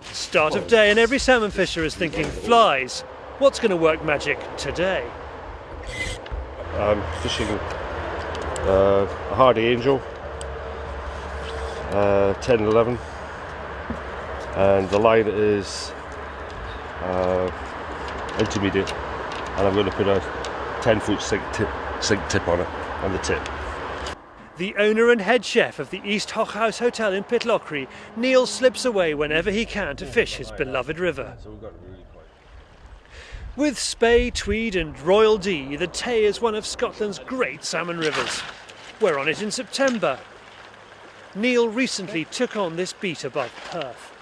Start of day and every salmon fisher is thinking flies. What's going to work magic today? I'm fishing a hardy angel, 10 and 11, and the line is intermediate, and I'm going to put a 10-foot sink tip on it, on the tip. The owner and head chef of the East Hochhaus Hotel in Pitlochry, Neil slips away whenever he can to fish his beloved river. With Spey, Tweed and Royal Dee, the Tay is one of Scotland's great salmon rivers. We're on it in September. Neil recently took on this beat above Perth.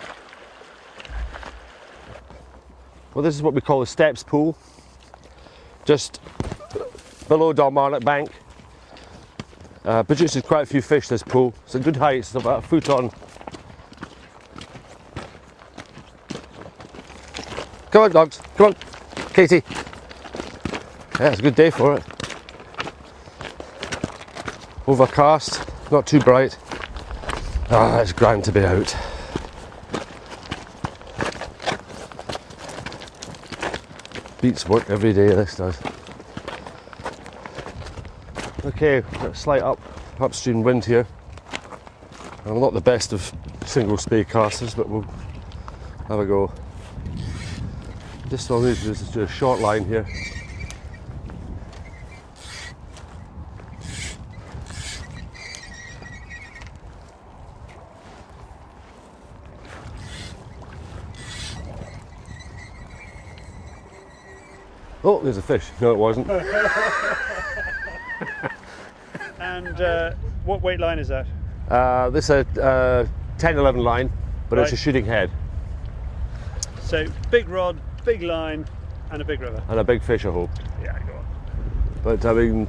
Well, this is what we call a steps pool, just below Dalmarnock Bank. Produces quite a few fish, this pool. It's a good height, it's about a foot on. Come on dogs, come on, Katie. Yeah, it's a good day for it. Overcast, not too bright. Ah, it's grand to be out. Beats work every day, this does. Okay, a slight upstream wind here. I'm not the best of single spey casters, but we'll have a go. This one is just a short line here. Oh, there's a fish. No, it wasn't. And what weight line is that? This is a 10-11 line, but right. It's a shooting head. So big rod, big line, and a big river. And a big fish, I hope. Yeah, go on. But I mean,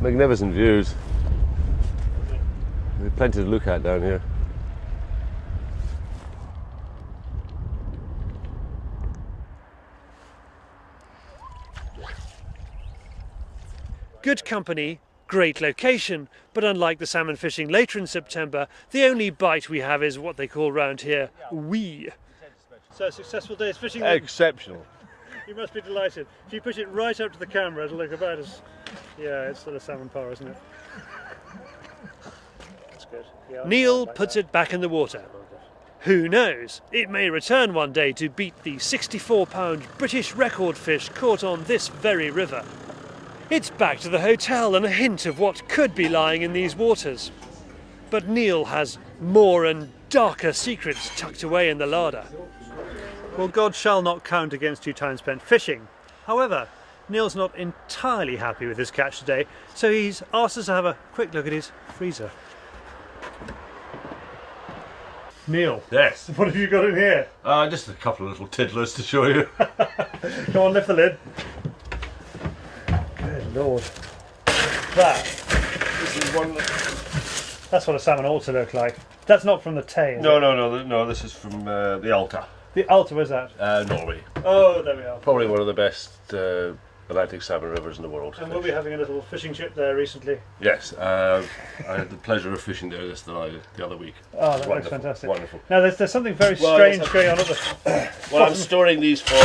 magnificent views. There's plenty to look at down here. Good company, great location, but unlike the salmon fishing later in September, the only bite we have is what they call round here, wee. So a successful day's fishing then? Exceptional. You must be delighted. If you push it right up to the camera, it'll look about as... Yeah, it's sort of salmon power, isn't it? That's good. Yeah, Neil puts it back in the water. Who knows? It may return one day to beat the 64-pound British record fish caught on this very river. It's back to the hotel and a hint of what could be lying in these waters. But Neil has more and darker secrets tucked away in the larder. Well, God shall not count against you time spent fishing. However, Neil's not entirely happy with his catch today, so he's asked us to have a quick look at his freezer. Neil. Yes. What have you got in here? Just a couple of little tiddlers to show you. Come on, lift the lid. Good Lord. This is one. That's what a salmon ought to look like. That's not from the Tay, is it? No. This is from the Alta. The Alta, where's that? Norway. Oh, there we are. Probably one of the best Atlantic salmon rivers in the world. And we'll be having a little fishing trip there recently. Yes, I had the pleasure of fishing there the other week. Oh, that looks fantastic. Wonderful. Now, there's something very strange going on at the... Well, I'm storing these for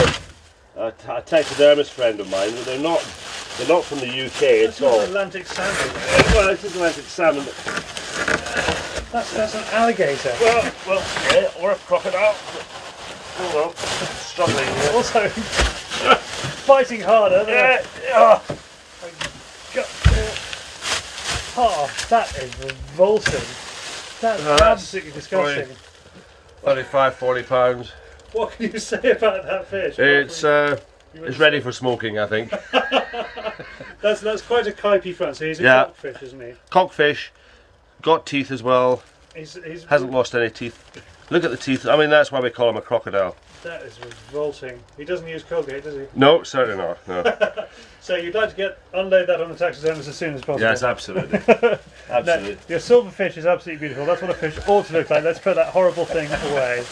a taxidermist friend of mine. They're not from the UK. It's all Atlantic salmon. Well, it's Atlantic salmon. That's an alligator. Well, yeah, or a crocodile. Oh well, struggling here. Also, fighting harder. Oh, that is revolting. That's absolutely disgusting. 35, 40 pounds. What can you say about that fish? It's ready for smoking, I think. That's quite a kipey front. So he's a cockfish, isn't he? Cockfish, got teeth as well. He's hasn't lost any teeth. Look at the teeth. I mean, that's why we call him a crocodile. That is revolting. He doesn't use Colgate, does he? No, certainly not. No. So you'd like to unload that on the taxidermist as soon as possible? Yes, absolutely. Absolutely. Now, your silverfish is absolutely beautiful. That's what a fish ought to look like. Let's put that horrible thing away.